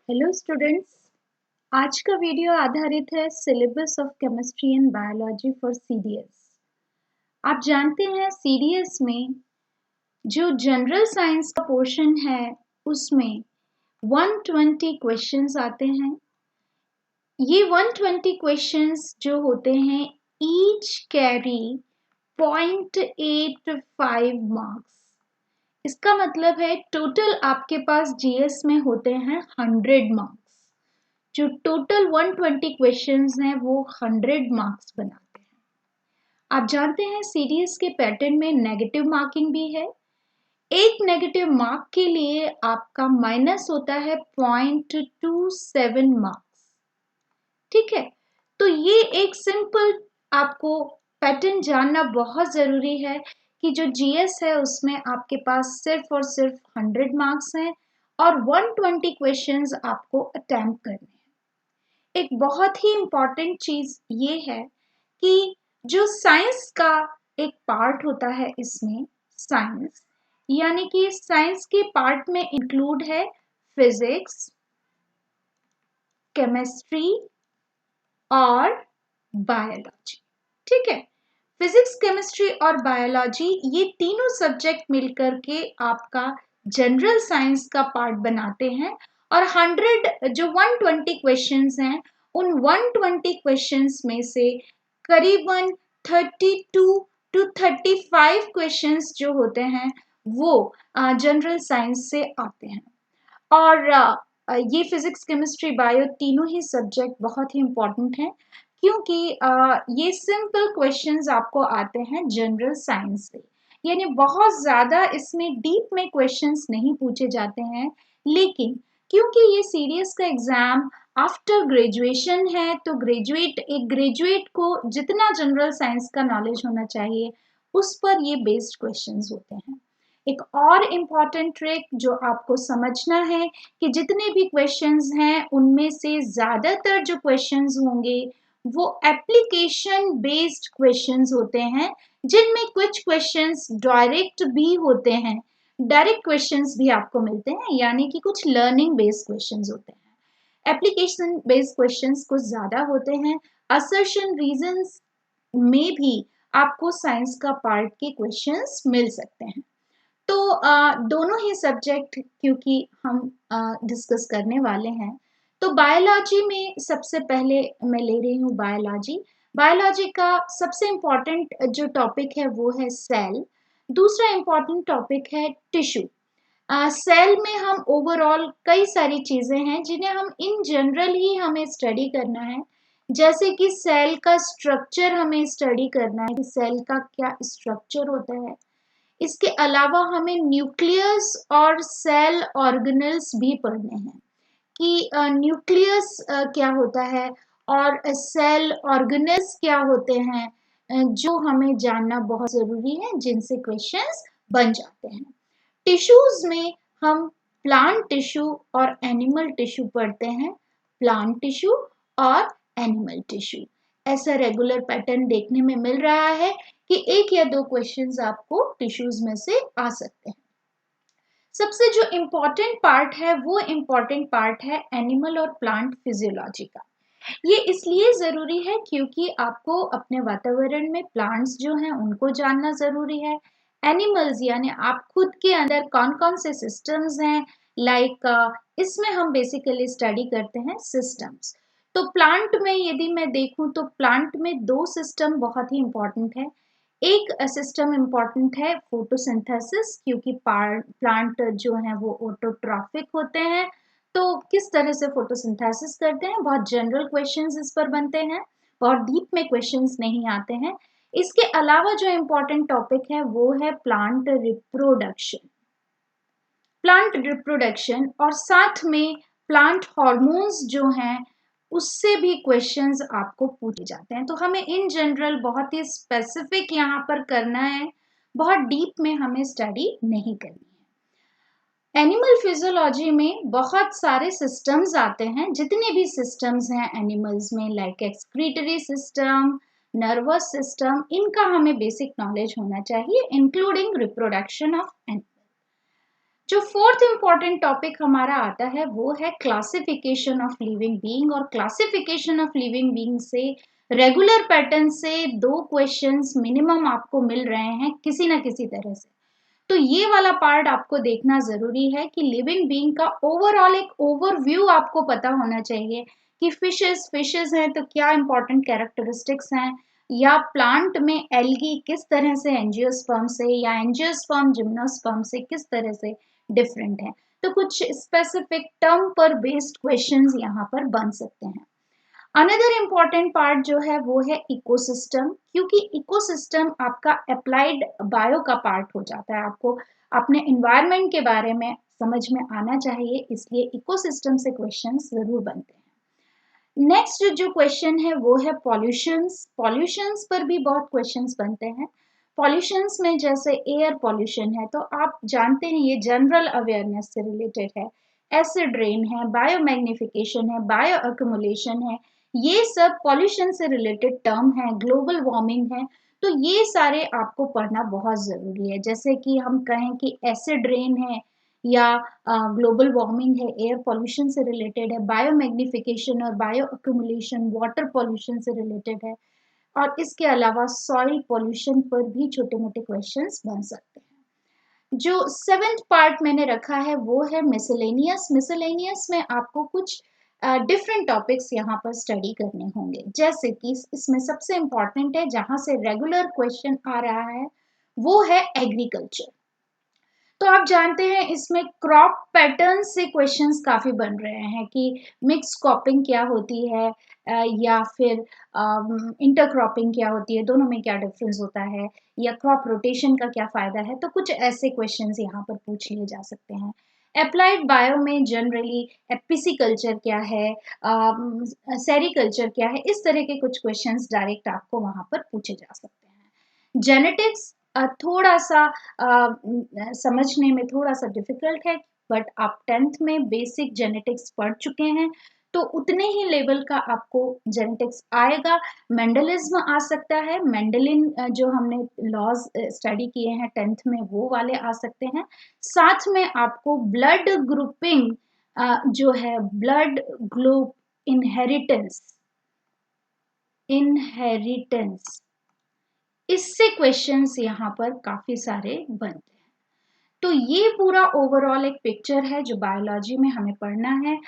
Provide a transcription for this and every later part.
Hello students. आज का video आधारित है syllabus of chemistry and biology for CDS. आप जानते हैं सीडीएस में जो जनरल साइंस का पोर्शन है उसमें 120 क्वेश्चंस आते हैं। ये 120 क्वेश्चंस जो होते हैं ईच कैरी 0.85 मार्क्स। इसका मतलब है टोटल आपके पास जीएस में होते हैं 100 मार्क्स। जो टोटल 120 क्वेश्चंस हैं वो 100 मार्क्स बनाते हैं। आप जानते हैं सीडीएस के पैटर्न में नेगेटिव मार्किंग भी है। एक नेगेटिव मार्क के लिए आपका माइनस होता है 0.27 मार्क्स। ठीक है, तो ये एक सिंपल आपको पैटर्न जानना बहुत जरूरी है कि जो जीएस है उसमें आपके पास सिर्फ और सिर्फ 100 मार्क्स हैं और 120 क्वेश्चंस आपको अटेम्प्ट करने हैं। एक बहुत ही इम्पॉर्टेंट चीज ये है कि जो साइंस का एक पार्ट होता है इसमें साइंस यानी कि साइंस के पार्ट में इंक्लूड है फिजिक्स, केमिस्ट्री और बायोलॉजी। ठीक है, फिजिक्स, केमिस्ट्री और बायोलॉजी ये तीनों सब्जेक्ट मिलकर के आपका जनरल साइंस का पार्ट बनाते हैं और 100 जो 120 क्वेश्चंस हैं उन 120 क्वेश्चंस में से करीबन 32 टू 35 क्वेश्चंस जो होते हैं वो जनरल साइंस से आते हैं। और ये फिजिक्स, केमिस्ट्री, बायो तीनों ही सब्जेक्ट बहुत ही इम्पोर्टेंट हैं क्योंकि ये सिंपल क्वेश्चंस आपको आते हैं जनरल साइंस से, यानी बहुत ज़्यादा इसमें डीप में क्वेश्चंस नहीं पूछे जाते हैं। लेकिन क्योंकि ये सीडीएस का एग्ज़ाम आफ्टर ग्रेजुएशन है तो एक ग्रेजुएट को जितना जनरल साइंस का नॉलेज होना चाहिए उस पर ये बेस्ड क्वेश्चंस होते हैं। एक और इम्पॉर्टेंट ट्रिक जो आपको समझना है कि जितने भी क्वेश्चंस हैं उनमें से ज़्यादातर जो क्वेश्चंस होंगे वो एप्लीकेशन बेस्ड क्वेश्चंस होते हैं, जिनमें कुछ क्वेश्चंस डायरेक्ट भी होते हैं। डायरेक्ट क्वेश्चंस भी आपको मिलते हैं, यानी कि कुछ लर्निंग बेस्ड क्वेश्चंस होते हैं। एप्लीकेशन बेस्ड क्वेश्चंस कुछ ज़्यादा होते हैं। असर्शन रीजंस में भी आपको साइंस का पार्ट के क्वेश्चंस मिल सकते हैं। तो दोनों ही सब्जेक्ट क्योंकि हम डिस्कस करने वाले हैं तो बायोलॉजी में सबसे पहले मैं ले रही हूँ बायोलॉजी। बायोलॉजी का सबसे इम्पॉर्टेंट जो टॉपिक है वो है सेल। दूसरा इम्पॉर्टेंट टॉपिक है टिश्यू। सेल में हम ओवरऑल कई सारी चीज़ें हैं जिन्हें हम इन जनरल ही हमें स्टडी करना है, जैसे कि सेल का स्ट्रक्चर हमें स्टडी करना है कि सेल का क्या स्ट्रक्चर होता है। इसके अलावा हमें न्यूक्लियस और सेल ऑर्गेनेल्स भी पढ़ने हैं कि न्यूक्लियस क्या होता है और सेल ऑर्गेनेल्स क्या होते हैं, जो हमें जानना बहुत ज़रूरी है, जिनसे क्वेश्चंस बन जाते हैं। टिश्यूज में हम प्लांट टिश्यू और एनिमल टिश्यू पढ़ते हैं। प्लांट टिश्यू और एनिमल टिश्यू, ऐसा रेगुलर पैटर्न देखने में मिल रहा है कि एक या दो क्वेश्चंस आपको टिश्यूज में से आ सकते हैं। सबसे जो इम्पोर्टेंट पार्ट है वो इम्पोर्टेंट पार्ट है एनिमल और प्लांट फिजियोलॉजी का। ये इसलिए ज़रूरी है क्योंकि आपको अपने वातावरण में प्लांट्स जो हैं उनको जानना ज़रूरी है। एनिमल्स यानी आप खुद के अंदर कौन कौन से सिस्टम्स हैं, लाइक इसमें हम बेसिकली स्टडी करते हैं सिस्टम्स। तो प्लांट में यदि मैं देखूं तो प्लांट में दो सिस्टम बहुत ही इम्पोर्टेंट है। एक सिस्टम इम्पॉर्टेंट है फोटोसिंथेसिस, क्योंकि प्लांट जो हैं वो ऑटोट्रॉफिक होते हैं। तो किस तरह से फोटोसिंथेसिस करते हैं, बहुत जनरल क्वेश्चंस इस पर बनते हैं, बहुत डीप में क्वेश्चंस नहीं आते हैं। इसके अलावा जो इम्पोर्टेंट टॉपिक है वो है प्लांट रिप्रोडक्शन। प्लांट रिप्रोडक्शन और साथ में प्लांट हार्मोन्स जो हैं उससे भी क्वेश्चंस आपको पूछे जाते हैं। तो हमें इन जनरल बहुत ही स्पेसिफिक यहाँ पर करना है, बहुत डीप में हमें स्टडी नहीं करनी है। एनिमल फिजियोलॉजी में बहुत सारे सिस्टम्स आते हैं। जितने भी सिस्टम्स हैं एनिमल्स में, like excretory system, nervous system, इनका हमें बेसिक नॉलेज होना चाहिए, इंक्लूडिंग रिप्रोडक्शन ऑफ एनिमल। जो फोर्थ इंपॉर्टेंट टॉपिक हमारा आता है वो है क्लासिफिकेशन ऑफ लिविंग बीइंग। और क्लासिफिकेशन ऑफ लिविंग बीइंग से रेगुलर पैटर्न से 2 क्वेश्चंस मिनिमम आपको मिल रहे हैं किसी ना किसी तरह से। तो ये वाला पार्ट आपको देखना जरूरी है कि लिविंग बीइंग का ओवरऑल एक ओवरव्यू आपको पता होना चाहिए कि फिशेस हैं तो क्या इंपॉर्टेंट कैरेक्टरिस्टिक्स हैं, या प्लांट में एल्गी किस तरह से एंजियोस्पर्म से या एंजियोस्पर्म जिम्नोस्पर्म से किस तरह से डिफरेंट है। तो कुछ स्पेसिफिक टर्म पर बेस्ड क्वेश्चंस यहाँ पर बन सकते हैं। अनदर इम्पॉर्टेंट पार्ट जो है वो है इकोसिस्टम, क्योंकि इकोसिस्टम आपका अप्लाइड बायो का पार्ट हो जाता है। आपको अपने एनवायरनमेंट के बारे में समझ में आना चाहिए, इसलिए इकोसिस्टम से क्वेश्चंस जरूर बनते हैं। नेक्स्ट जो क्वेश्चन है वो है पॉल्यूशंस। पॉल्यूशंस पर भी बहुत क्वेश्चंस बनते हैं। पॉल्यूशंस में जैसे एयर पॉल्यूशन है तो आप जानते हैं ये जनरल अवेयरनेस से रिलेटेड है। एसिड रेन है, बायोमैग्निफिकेशन है, बायो अक्यूमुलेशन है, ये सब पॉल्यूशन से रिलेटेड टर्म है। ग्लोबल वार्मिंग है, तो ये सारे आपको पढ़ना बहुत ज़रूरी है। जैसे कि हम कहें कि एसिड रेन है या ग्लोबल वार्मिंग है, एयर पॉल्यूशन से रिलेटेड है, बायो मैग्निफिकेशन और बायो अक्यूमुलेशन वाटर पॉल्यूशन से रिलेटेड है, और इसके अलावा सॉइल पॉल्यूशन पर भी छोटे मोटे क्वेश्चंस बन सकते हैं। जो 7th पार्ट मैंने रखा है वो है मिसलेनियस। मिसलेनियस में आपको कुछ डिफरेंट टॉपिक्स यहाँ पर स्टडी करने होंगे, जैसे कि इसमें सबसे इम्पॉर्टेंट है जहाँ से रेगुलर क्वेश्चन आ रहा है वो है एग्रीकल्चर। तो आप जानते हैं इसमें क्रॉप पैटर्न से क्वेश्चंस काफी बन रहे हैं कि मिक्स क्रॉपिंग क्या होती है, या फिर इंटरक्रॉपिंग क्या होती है, दोनों में क्या डिफरेंस होता है, या क्रॉप रोटेशन का क्या फायदा है। तो कुछ ऐसे क्वेश्चंस यहाँ पर पूछ लिए जा सकते हैं। अप्लाइड बायो में जनरली एपिसिकल्चर क्या है, सेरिकल्चर क्या है, इस तरह के कुछ क्वेश्चंस डायरेक्ट आपको वहाँ पर पूछे जा सकते हैं। जेनेटिक्स थोड़ा सा समझने में थोड़ा सा डिफिकल्ट है, बट आप 10th में बेसिक जेनेटिक्स पढ़ चुके हैं तो उतने ही लेवल का आपको जेनेटिक्स आएगा। मेंडलिज्म आ सकता है, मेंडलिन जो हमने लॉज स्टडी किए हैं 10th में वो वाले आ सकते हैं। साथ में आपको ब्लड ग्रुपिंग जो है, ब्लड ग्रुप इनहेरिटेंस इनहेरिटेंस इससे क्वेश्चंस यहाँ पर काफी सारे बनते हैं। तो ये पूरा ओवरऑल एक पिक्चर है जो बायोलॉजी में हमें पढ़ना है।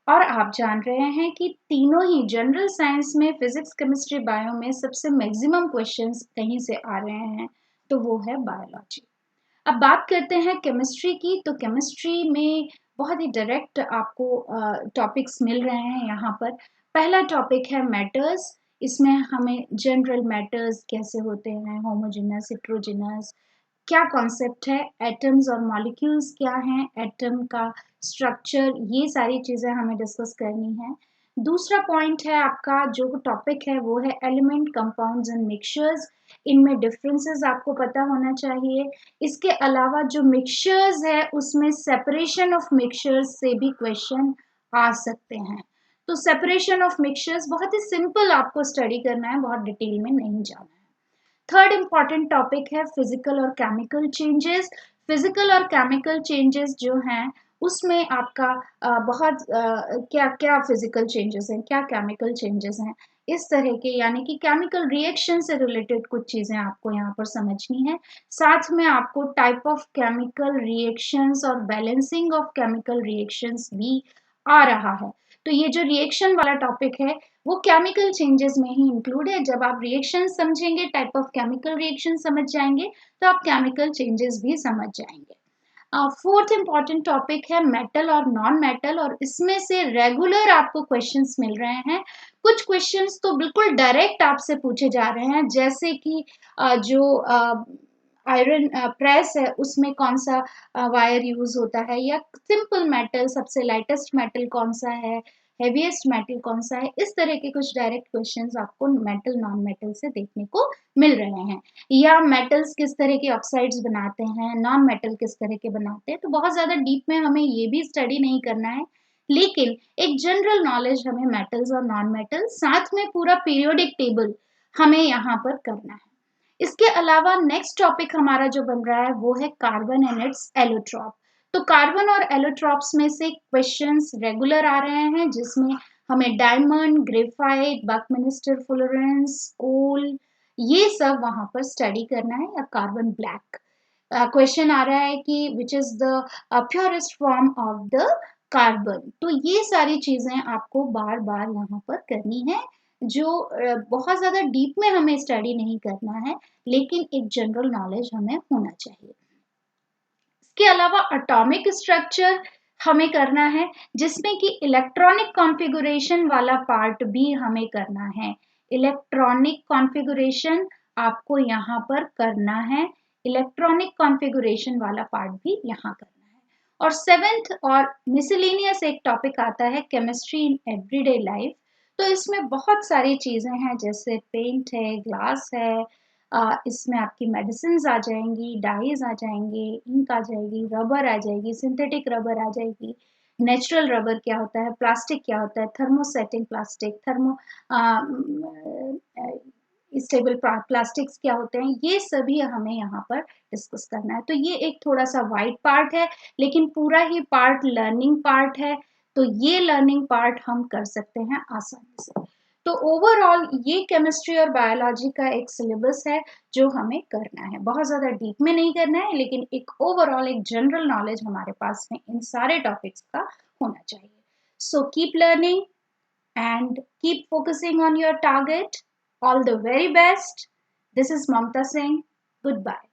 और आप जान रहे हैं कि तीनों ही जनरल साइंस में, फिजिक्स केमिस्ट्री बायो में सबसे मैक्सिमम क्वेश्चंस कहीं से आ रहे हैं, तो वो है बायोलॉजी। अब बात करते हैं केमिस्ट्री की। तो केमिस्ट्री में बहुत ही डायरेक्ट आपको टॉपिक्स मिल रहे हैं यहाँ पर। पहला टॉपिक है मैटर्स। इसमें हमें जनरल मैटर्स कैसे होते हैं, होमोजेनस, हेट्रोजेनस, क्या कॉन्सेप्ट है, एटम्स और मॉलिक्यूल्स क्या हैं, एटम का स्ट्रक्चर, ये सारी चीज़ें हमें डिस्कस करनी है। दूसरा पॉइंट है आपका जो टॉपिक है वो है एलिमेंट, कंपाउंड्स एंड मिक्सचर्स। इनमें डिफरेंसेस आपको पता होना चाहिए। इसके अलावा जो मिक्सचर्स है उसमें सेपरेशन ऑफ मिक्सचर्स से भी क्वेश्चन आ सकते हैं। तो सेपरेशन ऑफ मिक्सचर्स बहुत ही सिंपल आपको स्टडी करना है, बहुत डिटेल में नहीं जाना है। थर्ड इंपॉर्टेंट टॉपिक है फिजिकल और केमिकल चेंजेस। फिजिकल और केमिकल चेंजेस जो हैं उसमें आपका बहुत क्या क्या फिजिकल चेंजेस हैं, क्या केमिकल चेंजेस हैं, इस तरह के, यानी कि केमिकल रिएक्शन से रिलेटेड कुछ चीज़ें आपको यहाँ पर समझनी है। साथ में आपको टाइप ऑफ केमिकल रिएक्शंस और बैलेंसिंग ऑफ केमिकल रिएक्शंस भी आ रहा है। तो ये जो रिएक्शन वाला टॉपिक है वो केमिकल चेंजेस में ही इंक्लूड है। जब आप रिएक्शन समझेंगे, टाइप ऑफ केमिकल रिएक्शन समझ जाएंगे, तो आप केमिकल चेंजेस भी समझ जाएंगे। फोर्थ इंपॉर्टेंट टॉपिक है मेटल और नॉन मेटल, और इसमें से रेगुलर आपको क्वेश्चंस मिल रहे हैं। कुछ क्वेश्चंस तो बिल्कुल डायरेक्ट आपसे पूछे जा रहे हैं, जैसे कि जो आयरन प्रेस है उसमें कौन सा वायर यूज होता है, या सिंपल मेटल सबसे लाइटेस्ट मेटल कौन सा है, हेवीएस्ट मेटल कौन सा है। इस तरह के कुछ डायरेक्ट क्वेश्चंस आपको मेटल नॉन मेटल से देखने को मिल रहे हैं। या मेटल्स किस तरह के ऑक्साइड्स बनाते हैं, नॉन मेटल किस तरह के बनाते हैं। तो बहुत ज़्यादा डीप में हमें ये भी स्टडी नहीं करना है, लेकिन एक जनरल नॉलेज हमें मेटल्स और नॉन मेटल, साथ में पूरा पीरियोडिक टेबल हमें यहाँ पर करना है। इसके अलावा नेक्स्ट टॉपिक हमारा जो बन रहा है वो है कार्बन एंड इट्स एलोट्रॉप। तो कार्बन और एलोट्रॉप्स में से क्वेश्चंस रेगुलर आ रहे हैं, जिसमें हमें डायमंड, ग्रेफाइट, बकमिनिस्टर फुलरेंस, कोल, ये सब वहां पर स्टडी करना है, या कार्बन ब्लैक। क्वेश्चन आ रहा है कि which is the purest form of the carbon. तो ये सारी चीजें आपको बार बार यहाँ पर करनी है, जो बहुत ज्यादा डीप में हमें स्टडी नहीं करना है, लेकिन एक जनरल नॉलेज हमें होना चाहिए। इसके अलावा एटॉमिक स्ट्रक्चर हमें करना है, जिसमें कि इलेक्ट्रॉनिक कॉन्फ़िगरेशन वाला पार्ट भी हमें करना है। इलेक्ट्रॉनिक कॉन्फ़िगरेशन आपको यहाँ पर करना है, इलेक्ट्रॉनिक कॉन्फ़िगरेशन वाला पार्ट भी यहाँ करना है। और सेवेंथ और मिसलेनियस एक टॉपिक आता है, केमिस्ट्री इन एवरीडे लाइफ। तो इसमें बहुत सारी चीज़ें हैं, जैसे पेंट है, ग्लास है, इसमें आपकी मेडिसिन आ जाएंगी, डाइज आ जाएंगे, इंक आ जाएगी, रबर आ जाएगी, सिंथेटिक रबर आ जाएगी, नेचुरल रबर क्या होता है, प्लास्टिक क्या होता है, थर्मोसेटिंग प्लास्टिक, स्टेबल प्लास्टिक्स क्या होते हैं, ये सभी हमें यहाँ पर डिस्कस करना है। तो ये एक थोड़ा सा वाइड पार्ट है, लेकिन पूरा ही पार्ट लर्निंग पार्ट है। तो ये लर्निंग पार्ट हम कर सकते हैं आसानी से। तो ओवरऑल ये केमिस्ट्री और बायोलॉजी का एक सिलेबस है जो हमें करना है। बहुत ज़्यादा डीप में नहीं करना है, लेकिन एक ओवरऑल एक जनरल नॉलेज हमारे पास में इन सारे टॉपिक्स का होना चाहिए। So keep learning and keep focusing on your target. All the very best. This is Mamta Singh. Goodbye.